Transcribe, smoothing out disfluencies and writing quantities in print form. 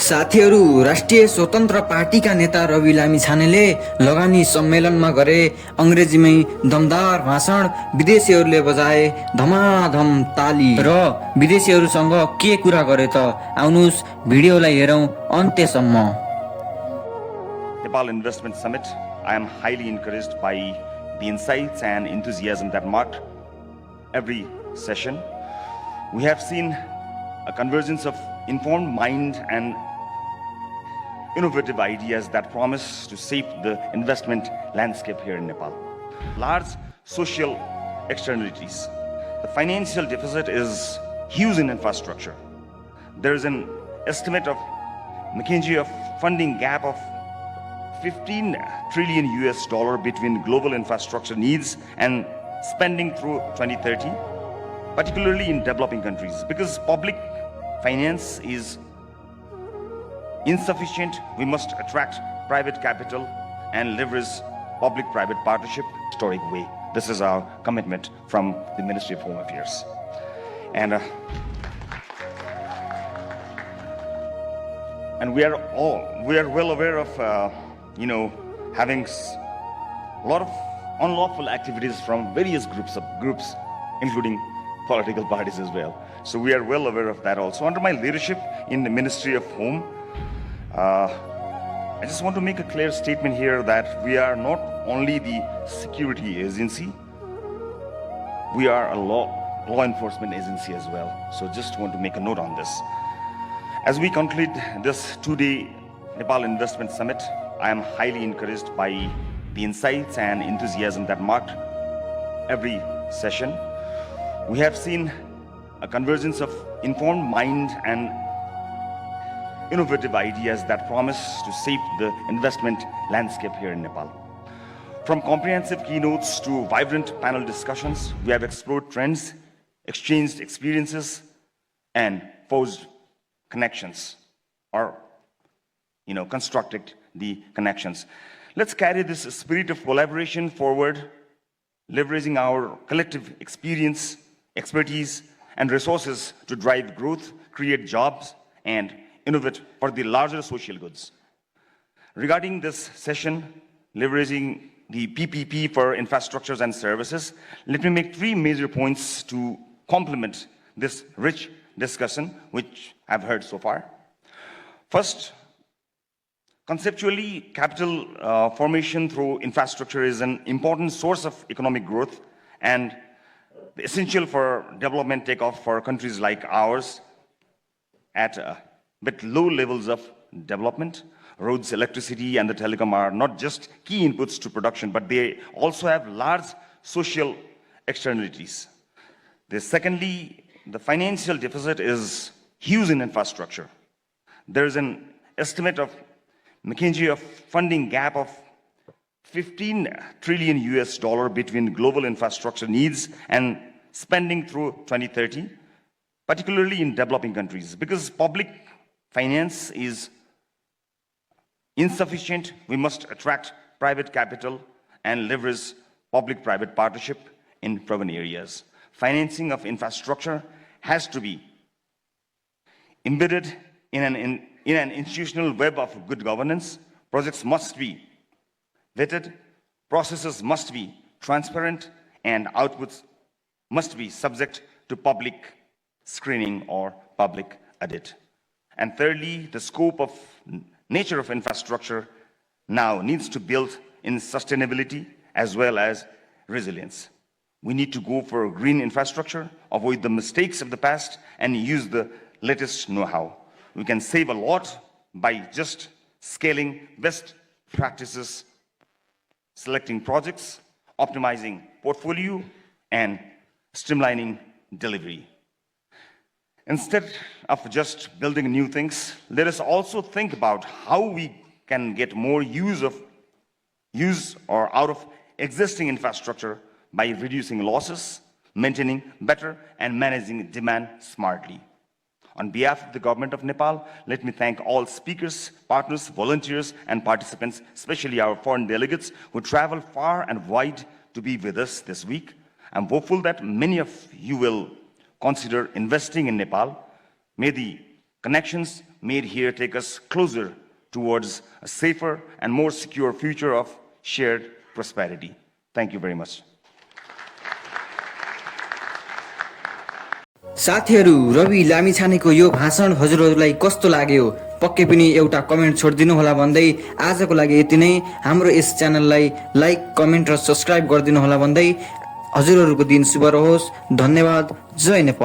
साथीहरू, राष्ट्रिय स्वतन्त्र पार्टीका नेता रवि लामिछानेले लगानी सम्मेलनमा गरे अङ्ग्रेजीमै दमदार भाषण। विदेशीहरूले बजाए धमाधम ताली र विदेशीहरूसँग के कुरा गरे त आउनुस् भिडियोलाई हेरौँ अन्त्यसम्म। Nepal Investment Summit, I am highly encouraged by the insights and enthusiasm that marked every session. We have seen a convergence of informed mind and innovative ideas that promise to shape the investment landscape here in Nepal. Large social externalities. The financial deficit is huge in infrastructure. There is an estimate of McKinsey of funding gap of 15 trillion US dollar between global infrastructure needs and spending through 2030, particularly in developing countries. Because public finance is insufficient, we must attract private capital and leverage public-private partnership historic way. This is our commitment from the Ministry of Home Affairs. And we are well aware of having a lot of unlawful activities from various groups, including political parties as well. So we are well aware of that also. Under my leadership in the Ministry of Home, I just want to make a clear statement here that we are not only the security agency, we are a law enforcement agency as well. So just want to make a note on this. As we conclude this two-day Nepal Investment Summit, I am highly encouraged by the insights and enthusiasm that marked every session. We have seen a convergence of informed mind and innovative ideas that promise to shape the investment landscape here in Nepal. From comprehensive keynotes to vibrant panel discussions, we have explored trends, exchanged experiences, and forged connections, or constructed the connections. Let's carry this spirit of collaboration forward, leveraging our collective experience, expertise, and resources to drive growth, create jobs, and innovate for the larger social goods. Regarding this session, leveraging the PPP for infrastructures and services, let me make three major points to complement this rich discussion which I've heard so far. First, conceptually, capital formation through infrastructure is an important source of economic growth and essential for development takeoff for countries like ours with low levels of development. Roads, electricity, and the telecom are not just key inputs to production, but they also have large social externalities. Secondly, the financial deficit is huge in infrastructure. There is an estimate of McKinsey of funding gap of 15 trillion US dollar between global infrastructure needs and spending through 2030, particularly in developing countries. Because public finance is insufficient, we must attract private capital and leverage public-private partnership in urban areas. Financing of infrastructure has to be embedded in an institutional web of good governance. Projects must be vetted, processes must be transparent, and outputs must be subject to public screening or public audit. And thirdly, the scope of nature of infrastructure now needs to build in sustainability as well as resilience. We need to go for green infrastructure, avoid the mistakes of the past, and use the latest know-how. We can save a lot by just scaling best practices, selecting projects, optimizing portfolio, and streamlining delivery. Instead of just building new things, let us also think about how we can get more use out of existing infrastructure by reducing losses, maintaining better, and managing demand smartly. On behalf of the government of Nepal, let me thank all speakers, partners, volunteers, and participants, especially our foreign delegates who traveled far and wide to be with us this week. I'm hopeful that many of you will consider investing in Nepal. May the connections made here take us closer towards a safer and more secure future of shared prosperity. Thank you very much. साथीहरू, रवि लामिछानेको यो भाषण हजुरहरूलाई कस्तो लाग्यो पक्कै पनि एउटा comment छोडिदिनु होला भन्दै आजको लागि यति नै। हाम्रो यस च्यानललाई लाइक, कमेन्ट र सब्स्क्राइब गरिदिनु होला भन्दै हजुरहरूको दिन शुभ रहोस्। धन्यवाद। जय नेपाल।